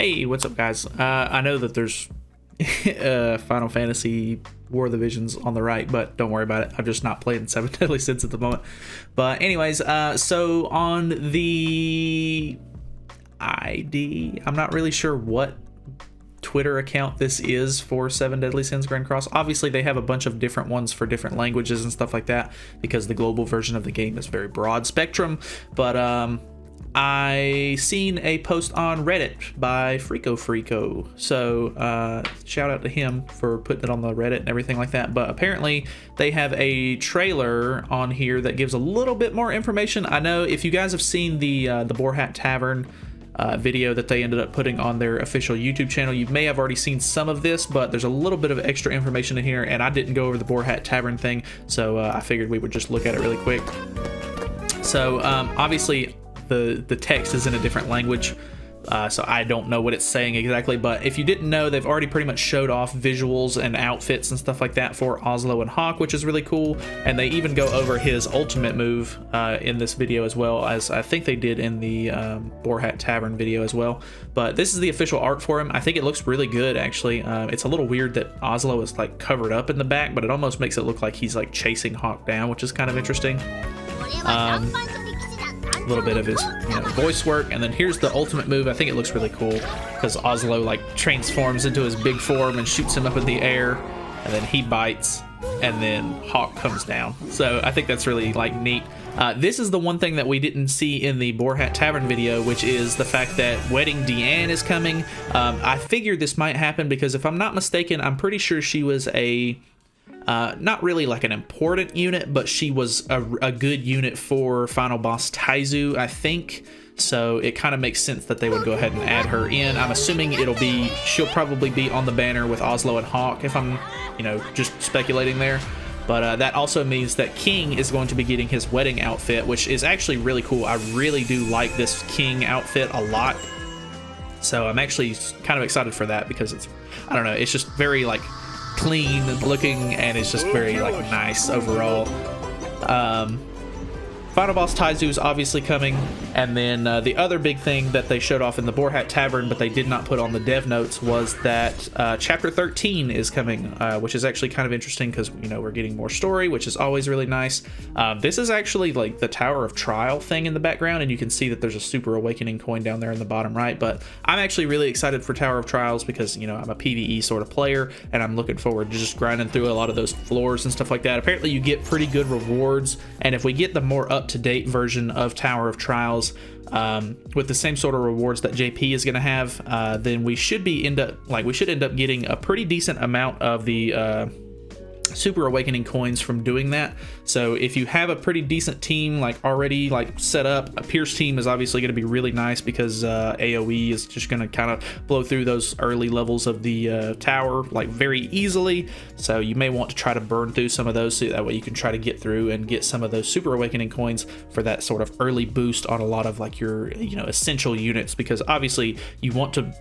Hey, what's up, guys? I know that there's Final Fantasy War of the Visions on the right, but don't worry about it. I'm just not playing Seven Deadly Sins at the moment. But anyways, so on the ID, I'm not really sure what Twitter account this is for Seven Deadly Sins Grand Cross. Obviously, they have a bunch of different ones for different languages and stuff like that, because the global version of the game is very broad spectrum. But I seen a post on Reddit by Freako. So shout out to him for putting it on the Reddit and everything like that. But apparently they have a trailer on here that gives a little bit more information. I know if you guys have seen the Boar Hat Tavern video that they ended up putting on their official YouTube channel, you may have already seen some of this, but there's a little bit of extra information in here, and I didn't go over the Boar Hat Tavern thing, so I figured we would just look at it really quick. So obviously the text is in a different language, so I don't know what it's saying exactly, but if you didn't know, they've already pretty much showed off visuals and outfits and stuff like that for Oslo and Hawk, which is really cool, and they even go over his ultimate move in this video, as well as I think they did in the Boar Hat Tavern video as well. But this is the official art for him. I think it looks really good, actually. It's a little weird that Oslo is like covered up in the back, but it almost makes it look like he's like chasing Hawk down, which is kind of interesting. A little bit of his voice work, and then here's the ultimate move. I think it looks really cool because Oslo like transforms into his big form and shoots him up in the air, and then he bites, and then Hawk comes down. So I think that's really like neat. This is the one thing that we didn't see in the Boar Hat Tavern video, which is the fact that Wedding Diane is coming. I figured this might happen because if I'm not mistaken, I'm pretty sure she was a not really like an important unit, but she was a good unit for final boss Taizu, I think. So it kind of makes sense that they would go ahead and add her in. I'm assuming she'll probably be on the banner with Oslo and Hawk, if I'm just speculating there. But that also means that King is going to be getting his wedding outfit, which is actually really cool. I really do like this King outfit a lot, so I'm actually kind of excited for that, because I don't know, it's just very like clean looking, and it's just very like nice overall. Final boss Taizu is obviously coming, and then the other big thing that they showed off in the Boar Hat Tavern, but they did not put on the dev notes, was that chapter 13 is coming, which is actually kind of interesting because we're getting more story, which is always really nice. This is actually like the Tower of Trial thing in the background, and you can see that there's a Super Awakening coin down there in the bottom right. But I'm actually really excited for Tower of Trials because I'm a PvE sort of player, and I'm looking forward to just grinding through a lot of those floors and stuff like that. Apparently you get pretty good rewards, and if we get the more up-to-date version of Tower of Trials with the same sort of rewards that JP is going to have, then we should end up getting a pretty decent amount of the Super Awakening coins from doing that. So if you have a pretty decent team already set up, a Pierce team is obviously going to be really nice, because AoE is just going to kind of blow through those early levels of the tower very easily. So you may want to try to burn through some of those, so that way you can try to get through and get some of those Super Awakening coins for that sort of early boost on a lot of your essential units, because obviously you want to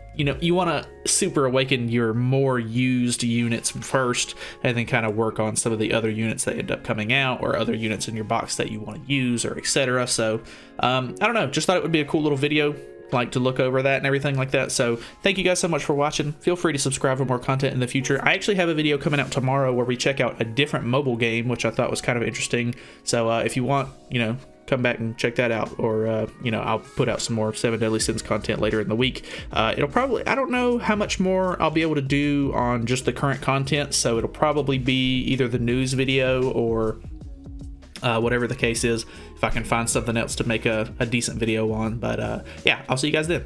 Super Awaken your more used units first, and then kind of work on some of the other units that end up coming out, or other units in your box that you want to use, or etc. So I don't know, just thought it would be a cool little video to look over that and everything like that. So thank you guys so much for watching. Feel free to subscribe for more content in the future. I actually have a video coming out tomorrow where we check out a different mobile game, which I thought was kind of interesting. So if you want, come back and check that out, or I'll put out some more Seven Deadly Sins content later in the week. It'll probably, I don't know how much more I'll be able to do on just the current content, so it'll probably be either the news video or whatever the case is, if I can find something else to make a decent video on. But yeah, I'll see you guys then.